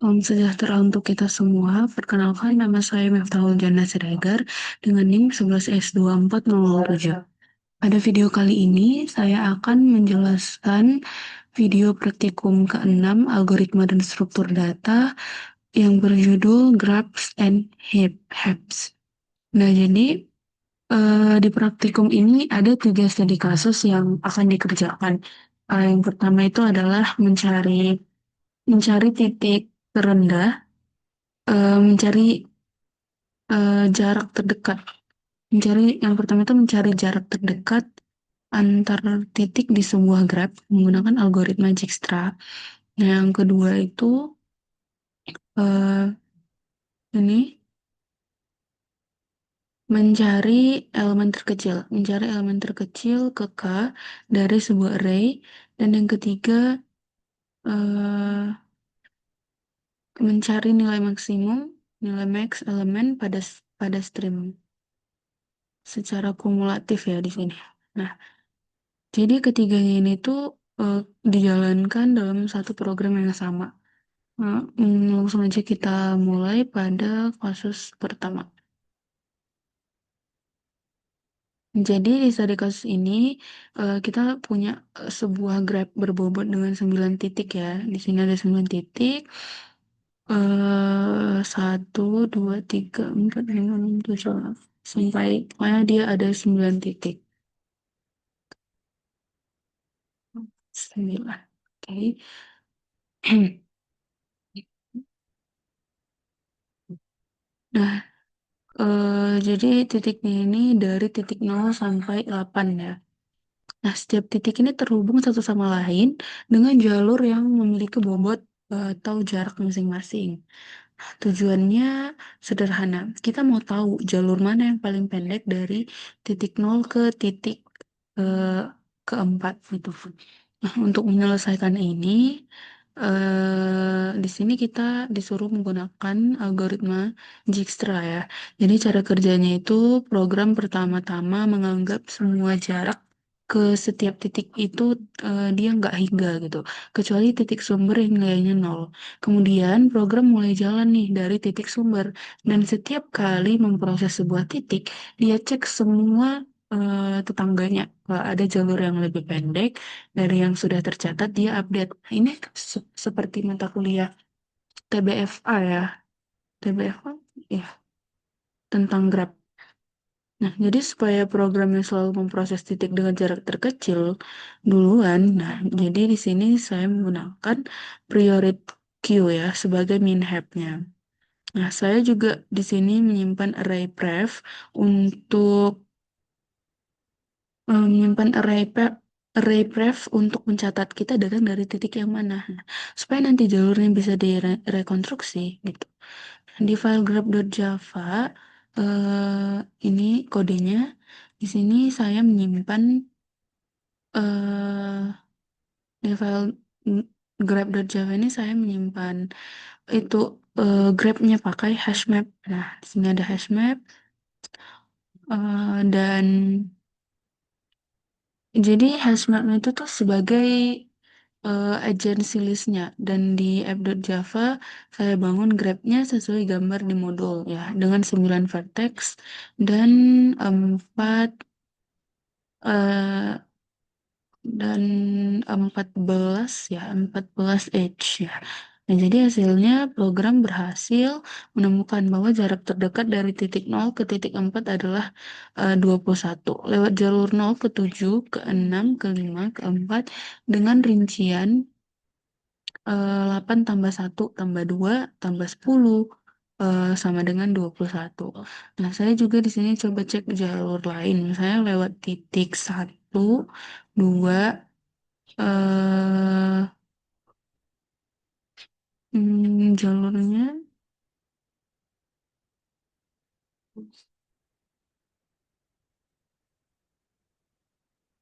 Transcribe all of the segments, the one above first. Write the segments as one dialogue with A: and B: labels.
A: Sejahtera untuk kita semua. Perkenalkan, nama saya Miftahul Jannah Siregar dengan NIM 11S24007. Pada video kali ini, saya akan menjelaskan video praktikum ke-6 algoritma dan struktur data yang berjudul Graphs and Heaps. Nah, jadi di praktikum ini ada 3 studi kasus yang akan dikerjakan. Yang pertama itu adalah mencari titik terendah, mencari jarak terdekat. Yang pertama itu mencari jarak terdekat antar titik di sebuah graph menggunakan algoritma Dijkstra. Nah, yang kedua itu eh, ini mencari elemen terkecil ke K dari sebuah array. Dan yang ketiga eh, mencari nilai maksimum, nilai max elemen pada string secara kumulatif ya di sini. Nah, jadi ketiganya ini tuh eh, dijalankan dalam satu program yang sama. Nah, langsung aja kita mulai pada kasus pertama. Jadi di studi kasus ini kita punya sebuah graf berbobot dengan 9 titik ya. Di sini ada 9 titik. 1, 2, 3, 4, 5, 6, 7 sampai pokoknya dia ada 9 titik. 9. Oke. Nah, jadi titiknya ini dari titik 0 sampai 8 ya. Nah, setiap titik ini terhubung satu sama lain dengan jalur yang memiliki bobot atau jarak masing-masing. Tujuannya sederhana. Kita mau tahu jalur mana yang paling pendek dari titik 0 ke titik eh, keempat gitu. Nah, untuk menyelesaikan ini, di sini kita disuruh menggunakan algoritma Dijkstra ya. Jadi cara kerjanya itu program pertama-tama menganggap semua jarak ke setiap titik itu dia nggak hingga gitu, kecuali titik sumber yang nilainya 0. Kemudian program mulai jalan nih dari titik sumber dan setiap kali memproses sebuah titik, dia cek semua tetangganya. Kalau ada jalur yang lebih pendek dari yang sudah tercatat, dia update. Nah, ini seperti mata kuliah TBFA ya. TBFA ya, tentang graph. Nah, jadi supaya programnya selalu memproses titik dengan jarak terkecil duluan, nah, jadi di sini saya menggunakan priority queue ya sebagai min nya. Nah, saya juga di sini menyimpan array pref untuk array pref untuk mencatat kita datang dari titik yang mana. Nah, supaya nanti jalurnya bisa direkonstruksi gitu. Di file graph.java ini kodenya. Di sini saya menyimpan eh di file graph.java ini saya menyimpan itu grabnya pakai hashmap. Nah, di sini ada hashmap dan jadi hashmap itu tuh sebagai agency listnya, dan di app.java saya bangun grabnya sesuai gambar di modul ya dengan 9 vertex dan 4 eh, dan 14 edge ya. Nah, jadi hasilnya program berhasil menemukan bahwa jarak terdekat dari titik 0 ke titik 4 adalah 21 lewat jalur 0 ke 7 ke 6 ke 5 ke 4 dengan rincian 8 tambah 1 tambah 2 tambah 10 sama dengan 21. Nah, saya juga di sini coba cek jalur lain. Misalnya lewat titik 1, 2, eh jalurnya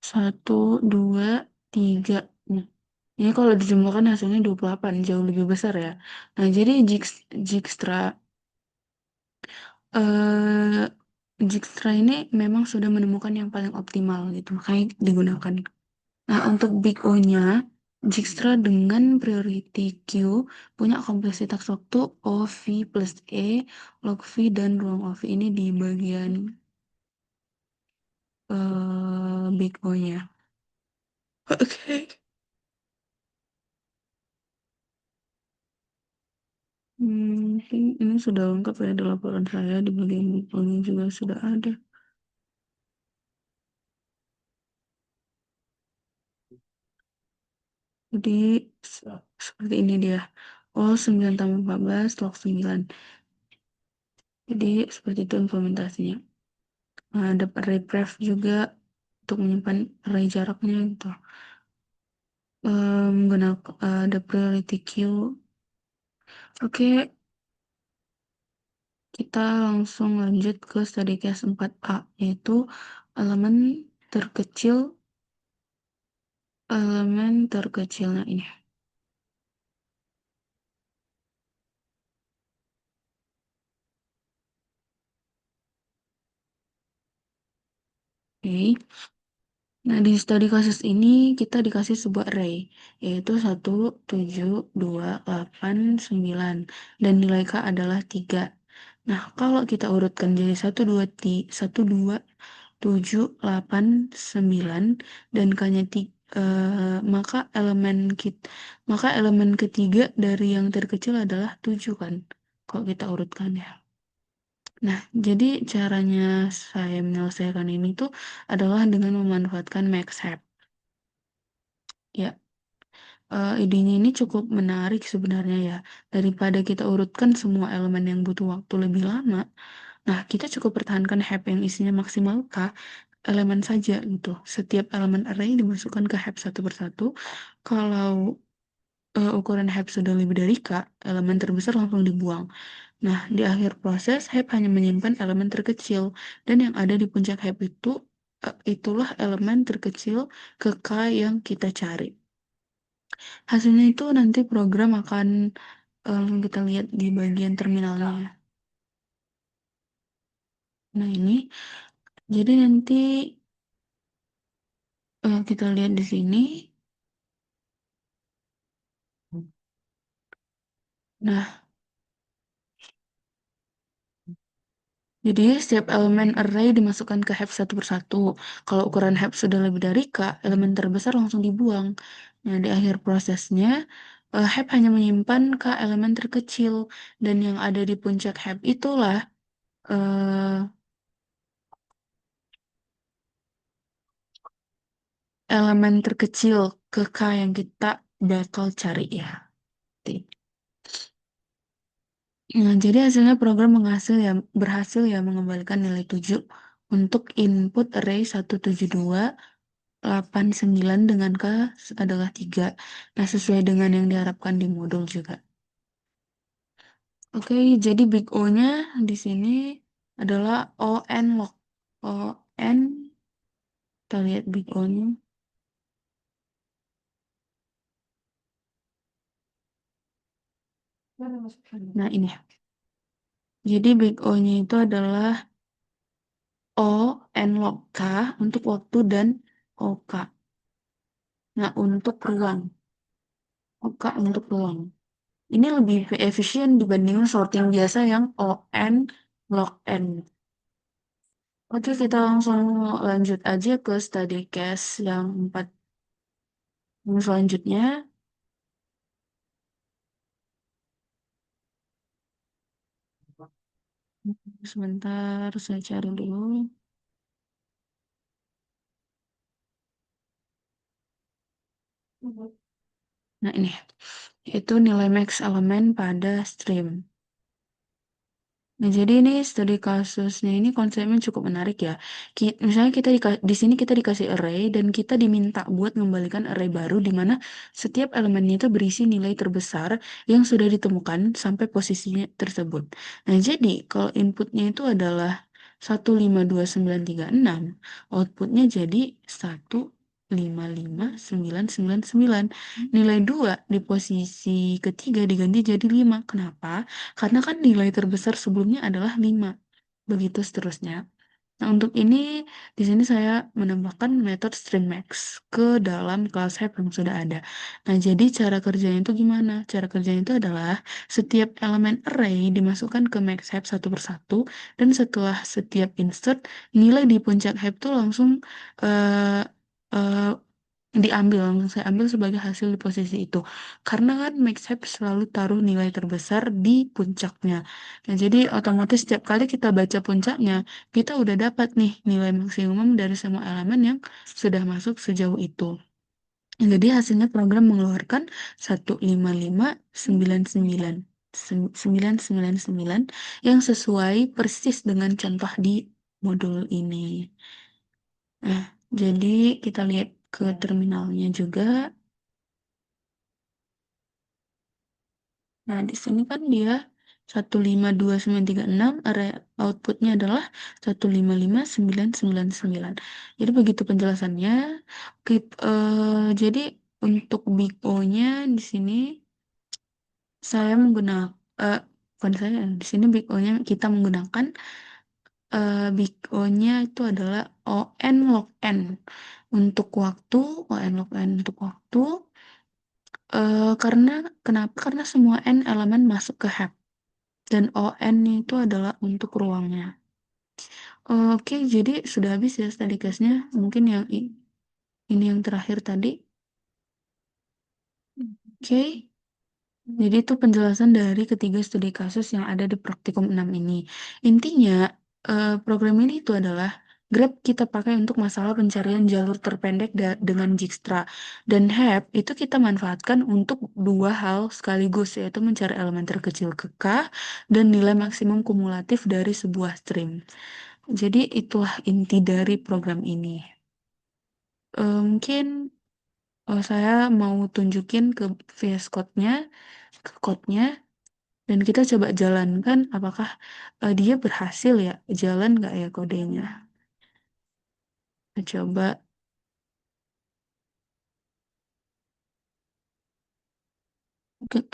A: 1, 2, 3. Nah, ini kalau dijumlahkan hasilnya 28, jauh lebih besar ya. Nah, jadi Dijkstra eh Dijkstra ini memang sudah menemukan yang paling optimal gitu, makanya digunakan. Nah, untuk Big O-nya Dijkstra dengan priority queue punya kompleksitas waktu OV plus E, log V, dan ruang OV ini di bagian big O-nya. Oke. Ini sudah lengkap ya di laporan saya, di bagian big O-nya juga sudah ada. Jadi seperti ini dia. Oh, 9 tambah 14 log 9. Jadi seperti itu implementasinya. Ada array juga untuk menyimpan array jaraknya gitu. Menggunakan ada priority queue. Oke, kita langsung lanjut ke study case 4A, yaitu elemen terkecil terkecilnya ini. Oke. Nah, di studi kasus ini kita dikasih sebuah array, yaitu 1, 7, 2, 8, 9, dan nilai K adalah 3. Nah, kalau kita urutkan jadi 1, 2, 1, 2, 7, 8, 9, dan K-nya maka elemen ketiga dari yang terkecil adalah 7 kan, kalau kita urutkan ya. Nah, jadi caranya saya menyelesaikan ini tuh adalah dengan memanfaatkan MaxHab. Ya, idenya ini cukup menarik sebenarnya ya. Daripada kita urutkan semua elemen yang butuh waktu lebih lama, nah kita cukup pertahankan heap yang isinya maksimal K elemen saja gitu. Setiap elemen array dimasukkan ke heap satu persatu. Kalau ukuran heap sudah lebih dari K, elemen terbesar langsung dibuang. Nah, di akhir proses, heap hanya menyimpan elemen terkecil, dan yang ada di puncak heap itulah elemen terkecil ke K yang kita cari. Hasilnya itu nanti program akan kita lihat di bagian terminalnya. Nah, ini jadi nanti kita lihat di sini. Nah, jadi setiap elemen array dimasukkan ke heap satu persatu. Kalau ukuran heap sudah lebih dari K, elemen terbesar langsung dibuang. Nah, di akhir prosesnya, heap hanya menyimpan K elemen terkecil, dan yang ada di puncak heap itulah eh, elemen terkecil ke K yang kita bakal cari ya. Nah, jadi hasilnya program berhasil ya mengembalikan nilai 7 untuk input array 172 89 dengan K adalah 3. Nah, sesuai dengan yang diharapkan di modul juga. Oke, jadi big O-nya di sini adalah ON log. ON, kita lihat big O-nya. Nah, ini. Jadi big O-nya itu adalah O N log K untuk waktu dan OK. Nah, untuk ruang. OK untuk ruang. Ini lebih efisien dibanding sorting biasa yang ON log N. Oke, kita langsung lanjut aja ke study case yang 4 yang selanjutnya. Sebentar, saya cari dulu. Nah, ini. Itu nilai max elemen pada stream. Nah, jadi ini studi kasusnya ini konsepnya cukup menarik ya. Misalnya di sini kita dikasih array dan kita diminta buat mengembalikan array baru di mana setiap elemennya itu berisi nilai terbesar yang sudah ditemukan sampai posisinya tersebut. Nah, jadi kalau inputnya itu adalah 152936, outputnya jadi 155999. Nilai 2 di posisi ketiga diganti jadi 5. Kenapa? Karena kan nilai terbesar sebelumnya adalah 5. Begitu seterusnya. Nah, untuk ini, di sini saya menambahkan metode StreamMax ke dalam kelas HEP yang sudah ada. Nah, jadi cara kerjanya itu gimana? Cara kerjanya itu adalah setiap elemen array dimasukkan ke max HEP satu persatu, dan setelah setiap insert, nilai di puncak HEP itu langsung eh, eh, diambil, langsung saya ambil sebagai hasil di posisi itu. Karena kan max HEP selalu taruh nilai terbesar di puncaknya. Nah, jadi otomatis setiap kali kita baca puncaknya, kita udah dapat nih nilai maksimum dari semua elemen yang sudah masuk sejauh itu. Jadi hasilnya program mengeluarkan 15599 999 yang sesuai persis dengan contoh di modul ini. Nah, jadi kita lihat ke terminalnya juga. Nah, di sini kan dia 152.936, area outputnya adalah 155.999. Jadi begitu penjelasannya. Jadi untuk Big O-nya di sini saya menggunakan, bukan saya, di sini Big O-nya kita menggunakan Big O-nya itu adalah ON log N untuk waktu, ON log N untuk waktu, karena kenapa? Karena semua N elemen masuk ke heap. Dan ON itu adalah untuk ruangnya. Oke, jadi sudah habis ya study case-nya. Mungkin yang ini yang terakhir tadi. Oke, jadi itu penjelasan dari ketiga studi kasus yang ada di praktikum 6 ini. Intinya, program ini itu adalah Grab kita pakai untuk masalah pencarian jalur terpendek dengan Dijkstra. Dan HEP itu kita manfaatkan untuk dua hal sekaligus, yaitu mencari elemen terkecil ke K dan nilai maksimum kumulatif dari sebuah stream. Jadi itulah inti dari program ini. Mungkin saya mau tunjukin ke VS Code-nya, ke code-nya, dan kita coba jalankan apakah dia berhasil ya, jalan nggak ya kodenya. Kita coba,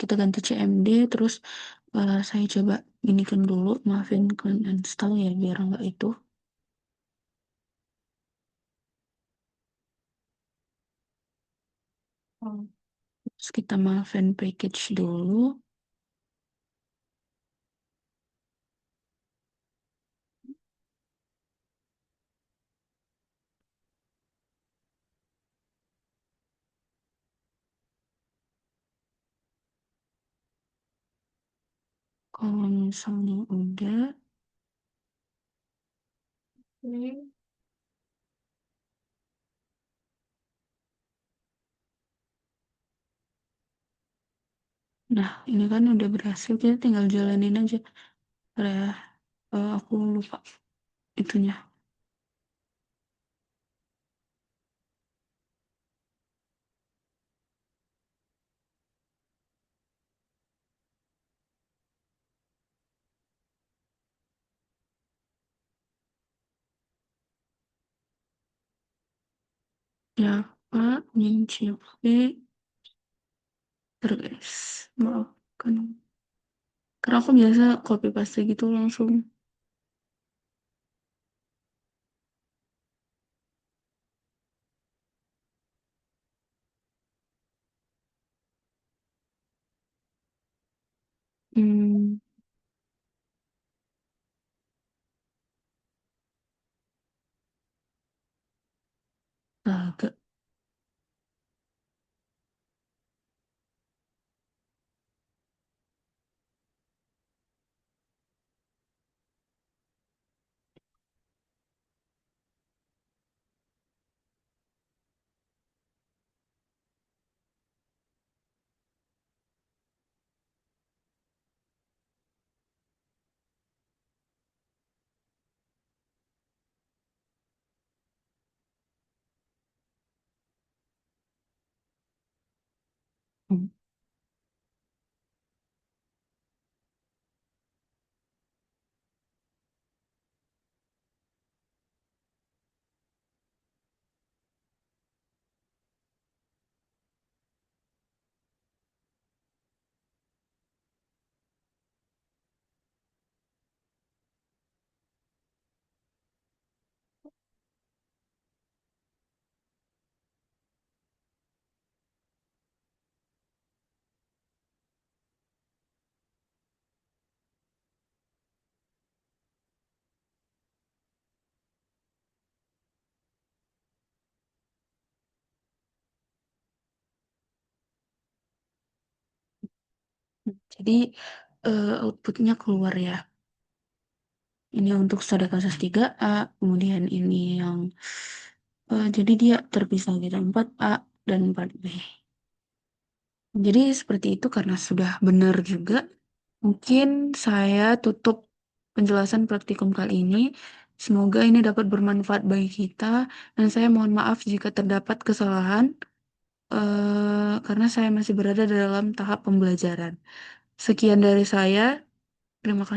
A: kita ganti CMD, terus saya coba inikan dulu, maafin clean install ya, biar nggak itu. Terus kita maafin package dulu. Kalau misalnya udah, oke. Nah, ini kan udah berhasil, kita tinggal jalanin aja. Ya, aku lupa itunya. Dapat mencicipi guys. Maafkan. Karena aku biasa copy paste gitu langsung. Hmm, agak. Jadi outputnya keluar ya. Ini untuk studi kasus 3A, kemudian ini yang jadi dia terpisah gitu 4A dan 4B. Jadi seperti itu karena sudah benar juga. Mungkin saya tutup penjelasan praktikum kali ini. Semoga ini dapat bermanfaat bagi kita dan saya mohon maaf jika terdapat kesalahan karena saya masih berada dalam tahap pembelajaran. Sekian dari saya. Terima kasih.